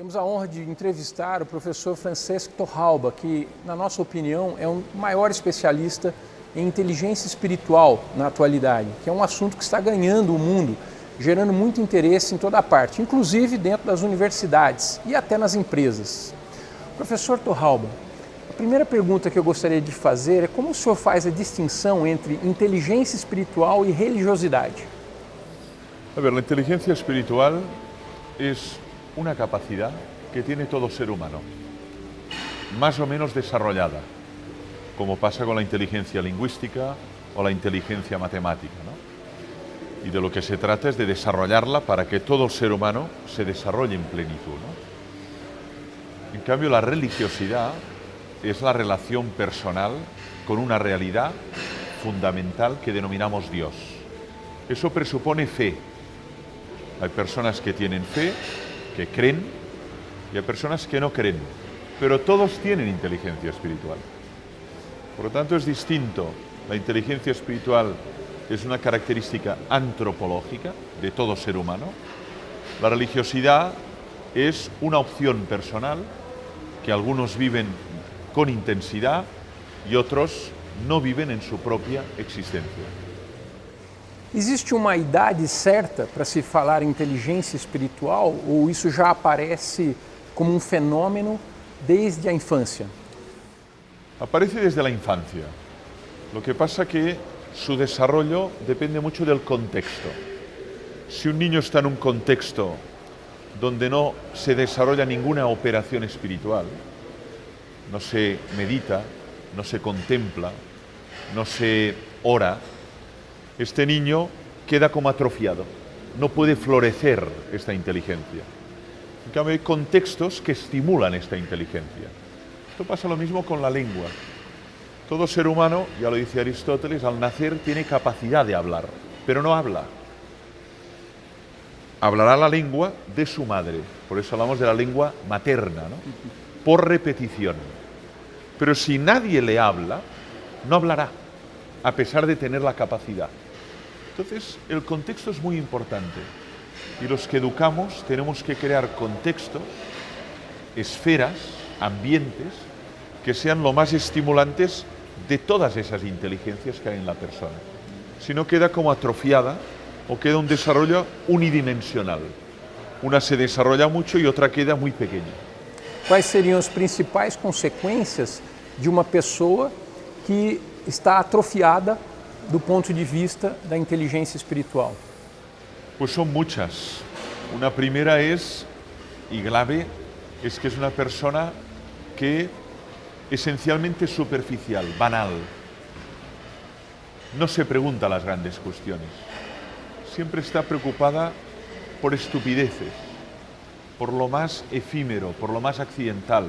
Temos a honra de entrevistar o professor Francesc Torralba, que, na nossa opinião, é o maior especialista em inteligência espiritual na atualidade, que é um assunto que está ganhando o mundo, gerando muito interesse em toda a parte, inclusive dentro das universidades e até nas empresas. Professor Torralba, a primeira pergunta que eu gostaria de fazer é como o senhor faz a distinção entre inteligência espiritual e religiosidade? A ver, la inteligencia espiritual es una capacidad que tiene todo ser humano, más o menos desarrollada, como pasa con la inteligencia lingüística o la inteligencia matemática, ¿no? Y de lo que se trata es de desarrollarla para que todo ser humano se desarrolle en plenitud, ¿no? En cambio, la religiosidad es la relación personal con una realidad fundamental que denominamos Dios. Eso presupone fe. Hay personas que tienen fe, que creen, y hay personas que no creen, pero todos tienen inteligencia espiritual. Por lo tanto, es distinto. La inteligencia espiritual es una característica antropológica de todo ser humano. La religiosidad es una opción personal que algunos viven con intensidad y otros no viven en su propia existencia. Existe uma idade certa para se falar em inteligência espiritual ou isso já aparece como um fenômeno desde a infância? Aparece desde la infancia. Lo que pasa que su desarrollo depende mucho del contexto. Si un niño está en un contexto donde no se desarrolla ninguna operación espiritual, no se medita, no se contempla, no se ora, este niño queda como atrofiado, no puede florecer esta inteligencia. En cambio, hay contextos que estimulan esta inteligencia. Esto pasa lo mismo con la lengua. Todo ser humano, ya lo dice Aristóteles, al nacer tiene capacidad de hablar, pero no habla. Hablará la lengua de su madre, por eso hablamos de la lengua materna, ¿no? Por repetición. Pero si nadie le habla, no hablará, a pesar de tener la capacidad. Entonces, el contexto es muy importante y los que educamos tenemos que crear contextos, esferas, ambientes que sean lo más estimulantes de todas esas inteligencias que hay en la persona. Si no, queda como atrofiada o queda un desarrollo unidimensional. Una se desarrolla mucho y otra queda muy pequeña. Quais seriam as principais consequências de uma pessoa que está atrofiada do ponto de vista da inteligência espiritual? Pues son muchas. Una primera es, y grave, es que es una persona que esencialmente es superficial, banal. No se pregunta las grandes cuestiones. Siempre está preocupada por estupideces, por lo más efímero, por lo más accidental.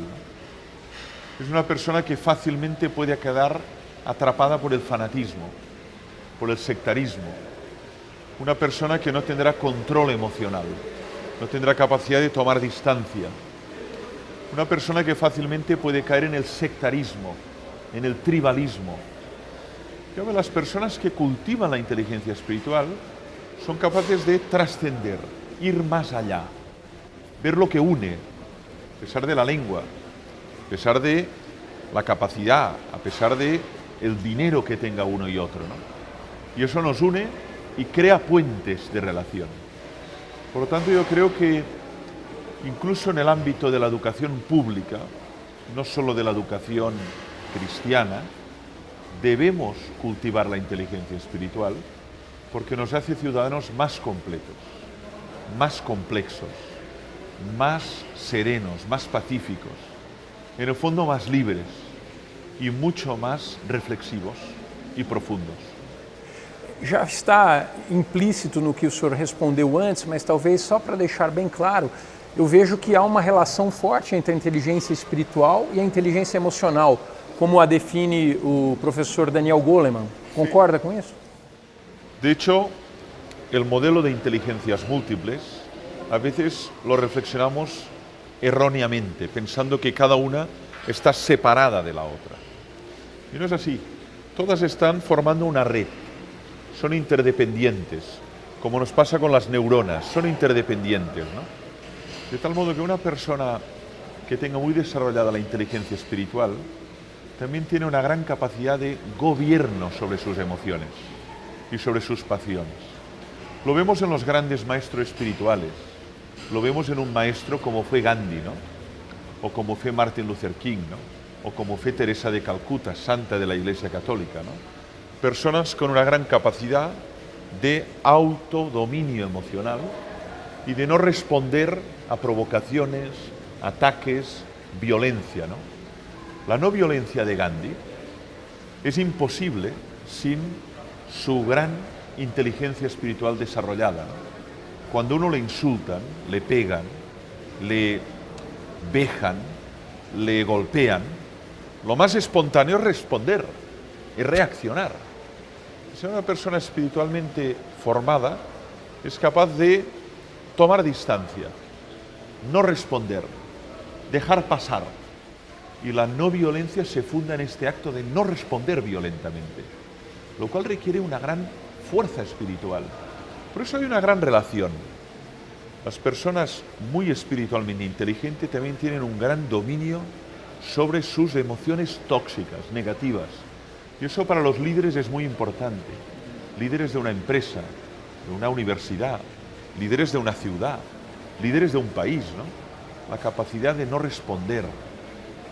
Es una persona que fácilmente puede quedar atrapada por el fanatismo, por el sectarismo. Una persona que no tendrá control emocional, no tendrá capacidad de tomar distancia. Una persona que fácilmente puede caer en el sectarismo, en el tribalismo. Las personas que cultivan la inteligencia espiritual son capaces de trascender, ir más allá, ver lo que une, a pesar de la lengua, a pesar de la capacidad, a pesar de el dinero que tenga uno y otro, ¿no? Y eso nos une y crea puentes de relación. Por lo tanto, yo creo que incluso en el ámbito de la educación pública, no solo de la educación cristiana, debemos cultivar la inteligencia espiritual porque nos hace ciudadanos más completos, más complejos, más serenos, más pacíficos, en el fondo más libres y mucho más reflexivos y profundos. Já está implícito no que o senhor respondeu antes, mas talvez só para deixar bem claro, eu vejo que há uma relação forte entre a inteligência espiritual e a inteligência emocional, como a define o professor Daniel Goleman. Concorda com isso? De hecho, el modelo de inteligencias múltiples a veces lo reflexionamos erróneamente, pensando que cada una está separada de la otra. Y no es así. Todas están formando una red. Son interdependientes, como nos pasa con las neuronas, son interdependientes, ¿no? De tal modo que una persona que tenga muy desarrollada la inteligencia espiritual también tiene una gran capacidad de gobierno sobre sus emociones y sobre sus pasiones. Lo vemos en los grandes maestros espirituales, lo vemos en un maestro como fue Gandhi, ¿no? O como fue Martin Luther King, ¿no? O como fue Teresa de Calcuta, santa de la Iglesia Católica, ¿no? Personas con una gran capacidad de autodominio emocional y de no responder a provocaciones, ataques, violencia, ¿no? La no violencia de Gandhi es imposible sin su gran inteligencia espiritual desarrollada, ¿no? Cuando uno le insultan, le pegan, le vejan, le golpean, lo más espontáneo es responder, es reaccionar. Si una persona espiritualmente formada es capaz de tomar distancia, no responder, dejar pasar. Y la no violencia se funda en este acto de no responder violentamente, lo cual requiere una gran fuerza espiritual. Por eso hay una gran relación. Las personas muy espiritualmente inteligentes también tienen un gran dominio sobre sus emociones tóxicas, negativas. Y eso para los líderes es muy importante. Líderes de una empresa, de una universidad, líderes de una ciudad, líderes de un país, ¿no? La capacidad de no responder.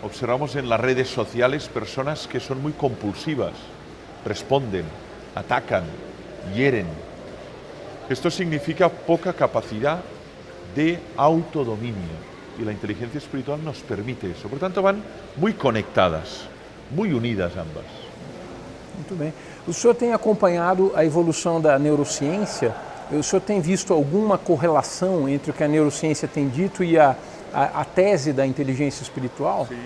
Observamos en las redes sociales personas que son muy compulsivas, responden, atacan, hieren. Esto significa poca capacidad de autodominio y la inteligencia espiritual nos permite eso. Por tanto, van muy conectadas, muy unidas ambas. Muito bem. O senhor tem acompanhado a evolução da neurociência? O senhor tem visto alguma correlação entre o que a neurociência tem dito e a tese da inteligência espiritual? Sí.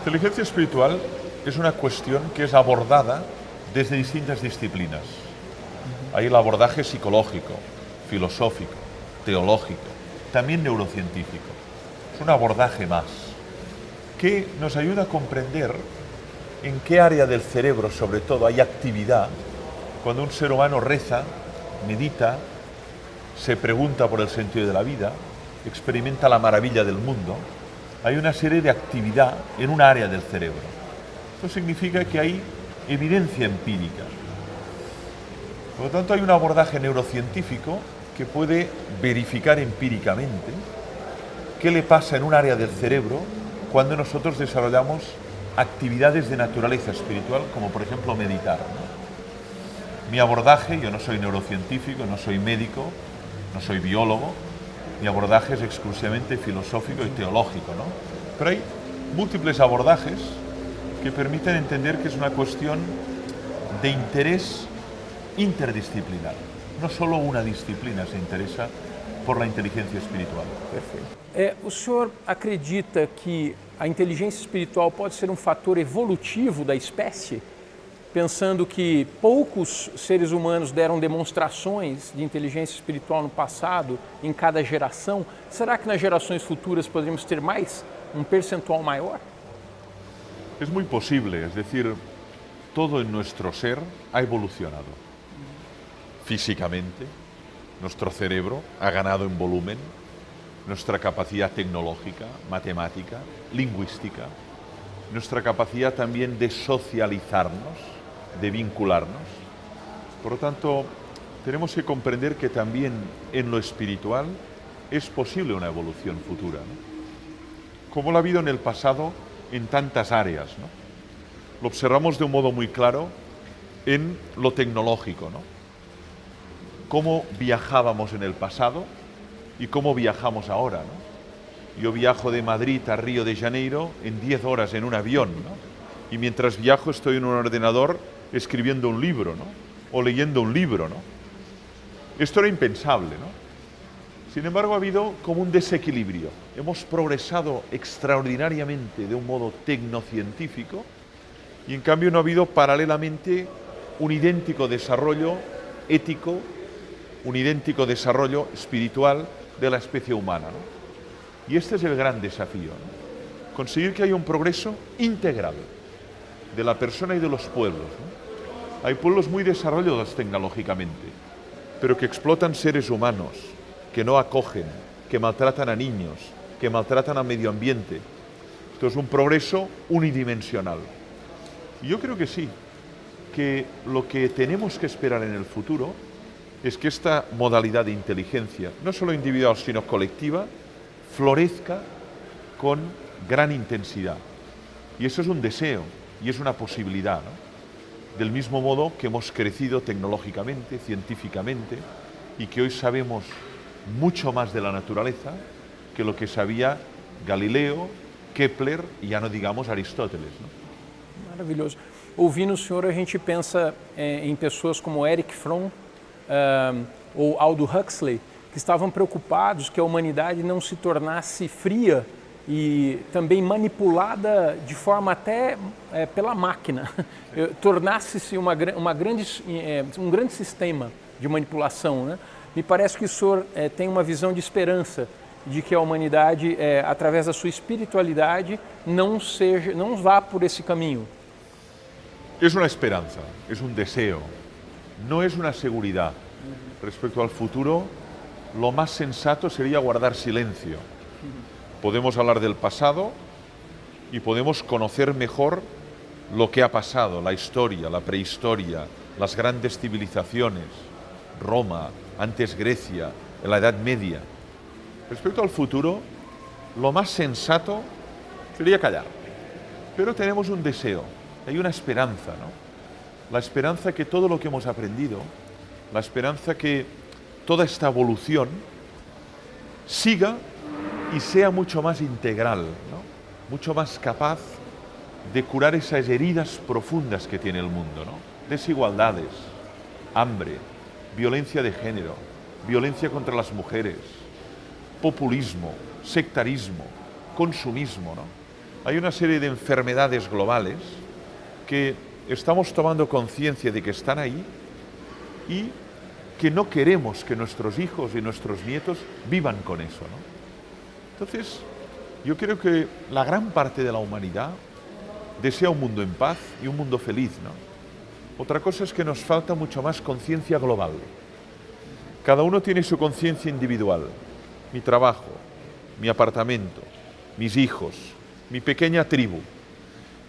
Inteligencia espiritual es una cuestión que es abordada desde distintas disciplinas. Hay el abordaje psicológico, filosófico, teológico, también neurocientífico. Es un abordaje más que nos ayuda a comprender en qué área del cerebro, sobre todo, hay actividad cuando un ser humano reza, medita, se pregunta por el sentido de la vida, experimenta la maravilla del mundo. Hay una serie de actividad en un área del cerebro. Esto significa que hay evidencia empírica. Por lo tanto, hay un abordaje neurocientífico que puede verificar empíricamente qué le pasa en un área del cerebro cuando nosotros desarrollamos actividades de naturaleza espiritual, como por ejemplo meditar, ¿no? Mi abordaje, yo no soy neurocientífico, no soy médico, no soy biólogo, mi abordaje es exclusivamente filosófico y teológico, ¿no? Pero hay múltiples abordajes que permiten entender que es una cuestión de interés interdisciplinar. No solo una disciplina se interesa por la inteligencia espiritual. Perfeito. O senhor acredita que a inteligência espiritual pode ser um fator evolutivo da espécie? Pensando que poucos seres humanos deram demonstrações de inteligência espiritual no passado, em cada geração, será que nas gerações futuras poderíamos ter mais, um percentual maior? Es muy posible, es decir, todo en nuestro ser ha evolucionado. Físicamente, nuestro cerebro ha ganado en volumen, nuestra capacidad tecnológica, matemática, lingüística, nuestra capacidad también de socializarnos, de vincularnos. Por lo tanto, tenemos que comprender que también en lo espiritual es posible una evolución futura, ¿no? Como lo ha habido en el pasado en tantas áreas, ¿no? Lo observamos de un modo muy claro en lo tecnológico, ¿no? Cómo viajábamos en el pasado y cómo viajamos ahora, ¿no? Yo viajo de Madrid a Río de Janeiro en 10 horas en un avión, ¿no? Y mientras viajo estoy en un ordenador escribiendo un libro, ¿no? O leyendo un libro, ¿no? Esto era impensable, ¿no? Sin embargo, ha habido como un desequilibrio. Hemos progresado extraordinariamente de un modo tecnocientífico y en cambio no ha habido paralelamente un idéntico desarrollo ético, un idéntico desarrollo espiritual de la especie humana, ¿no? Y este es el gran desafío, ¿no? Conseguir que haya un progreso integral de la persona y de los pueblos, ¿no? Hay pueblos muy desarrollados tecnológicamente, pero que explotan seres humanos, que no acogen, que maltratan a niños, que maltratan al medio ambiente. Esto es un progreso unidimensional. Y yo creo que sí, que lo que tenemos que esperar en el futuro es que esta modalidad de inteligencia, no solo individual sino colectiva, florezca con gran intensidad. Y eso es un deseo y es una posibilidad, ¿no? Del mismo modo que hemos crecido tecnológicamente, científicamente, y que hoy sabemos mucho más de la naturaleza que lo que sabía Galileo, Kepler y ya no digamos Aristóteles, ¿no? Maravilhoso. Ouvindo o senhor, a gente pensa em pessoas como Erich Fromm ou Aldous Huxley, que estavam preocupados que a humanidade não se tornasse fria e também manipulada de forma até pela máquina, tornasse-se um grande sistema de manipulação, né? Me parece que o senhor tem uma visão de esperança de que a humanidade, através da sua espiritualidade, não vá por esse caminho. Es una esperanza, es un deseo, no es una seguridad. Respecto al futuro, lo más sensato sería guardar silencio. Podemos hablar del pasado y podemos conocer mejor lo que ha pasado, la historia, la prehistoria, las grandes civilizaciones, Roma, antes Grecia, en la Edad Media. Respecto al futuro, lo más sensato sería callar. Pero tenemos un deseo, hay una esperanza, ¿no? La esperanza que todo lo que hemos aprendido, la esperanza que toda esta evolución siga y sea mucho más integral, ¿no? Mucho más capaz de curar esas heridas profundas que tiene el mundo, ¿no? Desigualdades, hambre, violencia de género, violencia contra las mujeres, populismo, sectarismo, consumismo, ¿no? Hay una serie de enfermedades globales que estamos tomando conciencia de que están ahí y que no queremos que nuestros hijos y nuestros nietos vivan con eso, ¿no? Entonces, yo creo que la gran parte de la humanidad desea un mundo en paz y un mundo feliz, ¿no? Otra cosa es que nos falta mucho más conciencia global. Cada uno tiene su conciencia individual. Mi trabajo, mi apartamento, mis hijos, mi pequeña tribu.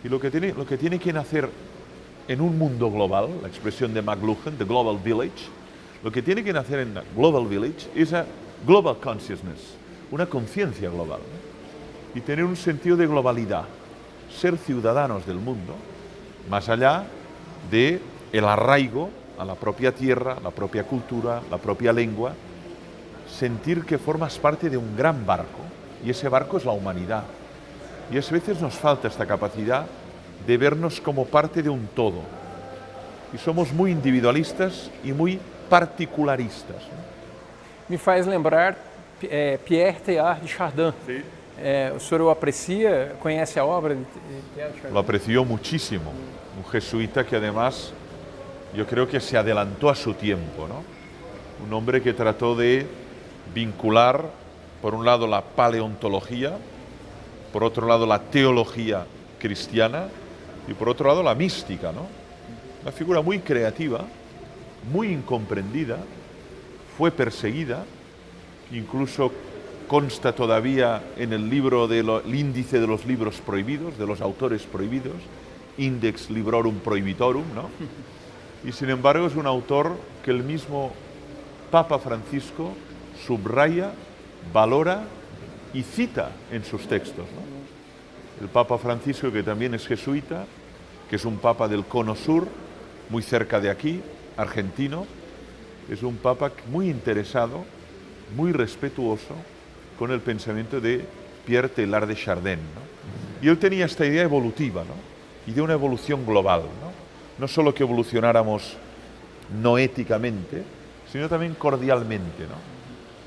Y lo que tiene que nacer en un mundo global, la expresión de McLuhan, the Global Village, lo que tiene que nacer en la Global Village es a global consciousness, una conciencia global, ¿no? Y tener un sentido de globalidad, ser ciudadanos del mundo, más allá de el arraigo a la propia tierra, la propia cultura, la propia lengua, sentir que formas parte de un gran barco, y ese barco es la humanidad. Y a veces nos falta esta capacidad de vernos como parte de un todo. Y somos muy individualistas y muy particularistas, ¿no? Me faz lembrar Pierre Teilhard de Chardin. Sí. O senhor o aprecia, conhece a obra de Pierre Chardin? Lo apreció muchísimo. Un jesuita que además yo creo que se adelantó a su tiempo, ¿no? Un hombre que trató de vincular, por un lado, la paleontología, por otro lado, la teología cristiana y por otro lado, la mística, ¿no? Una figura muy creativa, muy incomprendida, fue perseguida, incluso consta todavía en el libro el índice de los libros prohibidos, de los autores prohibidos, Index Librorum Prohibitorum, ¿no? Y sin embargo es un autor que el mismo Papa Francisco subraya, valora y cita en sus textos, ¿no? El Papa Francisco, que también es jesuita, que es un papa del Cono Sur, muy cerca de aquí, argentino, es un papa muy interesado, muy respetuoso con el pensamiento de Pierre Teilhard de Chardin, ¿no? Y él tenía esta idea evolutiva, ¿no? Y de una evolución global, ¿no? No solo que evolucionáramos no éticamente, sino también cordialmente, ¿no?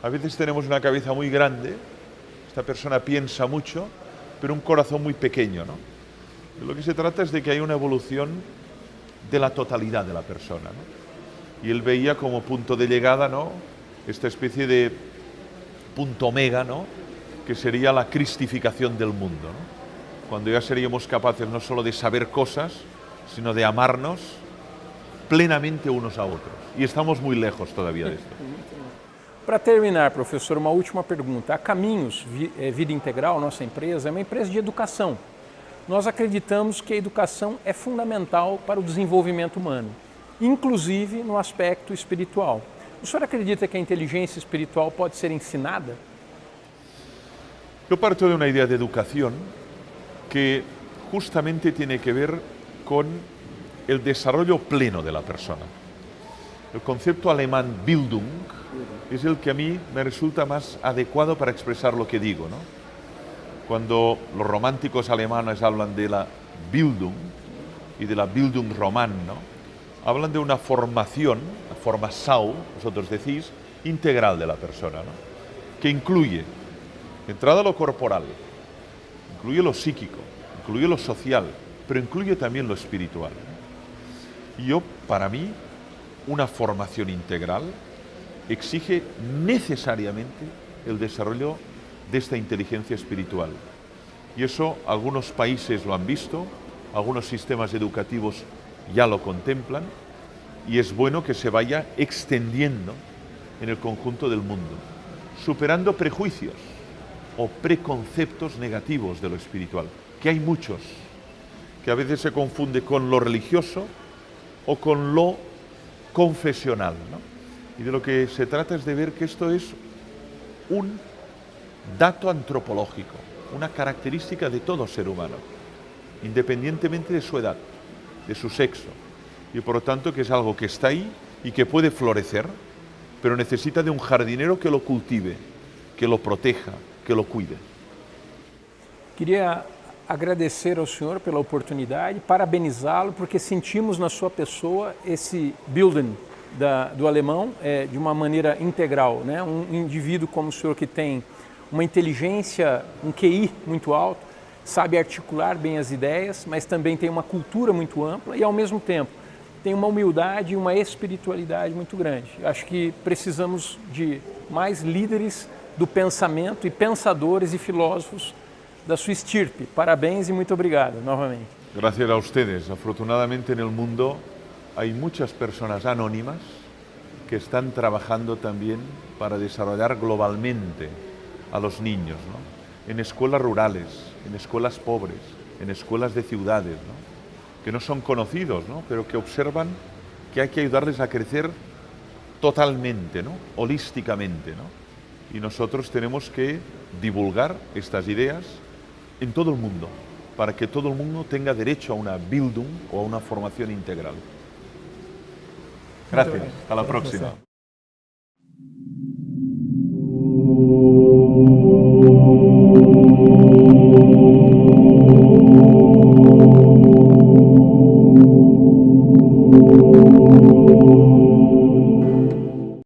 A veces tenemos una cabeza muy grande, esta persona piensa mucho, pero un corazón muy pequeño, ¿no? De lo que se trata es de que haya una evolución de la totalidad de la persona, ¿no? Y él veía como punto de llegada, ¿no?, esta especie de punto omega, ¿no?, que sería la cristificación del mundo, ¿no? Cuando ya seríamos capaces no solo de saber cosas, sino de amarnos plenamente unos a otros. Y estamos muy lejos todavía de esto. Para terminar, professor, uma última pergunta. A Caminhos Vida Integral, nossa empresa, é uma empresa de educação. Nós acreditamos que a educação é fundamental para o desenvolvimento humano, inclusive no aspecto espiritual. O senhor acredita que a inteligência espiritual pode ser ensinada? Yo parto de una idea de educación que justamente tiene que ver con el desarrollo pleno de la persona. El concepto alemán Bildung es el que a mí me resulta más adecuado para expresar lo que digo, ¿no? Cuando los románticos alemanes hablan de la Bildung y de la Bildung Roman, ¿no? Hablan de una formación, la forma Sau, vosotros decís, integral de la persona, ¿no? Que incluye, de entrada, lo corporal, incluye lo psíquico, incluye lo social, pero incluye también lo espiritual. Y para mí, una formación integral exige necesariamente el desarrollo de esta inteligencia espiritual. Y eso algunos países lo han visto, algunos sistemas educativos ya lo contemplan, y es bueno que se vaya extendiendo en el conjunto del mundo, superando prejuicios o preconceptos negativos de lo espiritual, que hay muchos, que a veces se confunde con lo religioso o con lo confesional, ¿no? Y de lo que se trata es de ver que esto es un dato antropológico, una característica de todo ser humano, independientemente de su edad, de su sexo, y por lo tanto que es algo que está ahí y que puede florecer, pero necesita de un jardinero que lo cultive, que lo proteja, que lo cuide. Queria agradecer ao senhor pela oportunidade, parabenizá-lo, porque sentimos na sua pessoa esse Bildung do alemão de uma maneira integral, né? Um indivíduo como o senhor que tem uma inteligência, um QI muito alto, sabe articular bem as ideias, mas também tem uma cultura muito ampla e, ao mesmo tempo, tem uma humildade e uma espiritualidade muito grande. Acho que precisamos de mais líderes do pensamento e pensadores e filósofos da sua estirpe. Parabéns e muito obrigado novamente. Gracias a ustedes. Afortunadamente en el mundo hay muchas personas anónimas que están trabajando también para desarrollar globalmente a los niños, ¿no? En escuelas rurales, en escuelas pobres, en escuelas de ciudades, ¿no? Que no son conocidos, ¿no? Pero que observan que hay que ayudarles a crecer totalmente, ¿no? Holísticamente, ¿no? Y nosotros tenemos que divulgar estas ideas en todo el mundo, para que todo el mundo tenga derecho a una Bildung o a una formación integral. Gracias, hasta la próxima.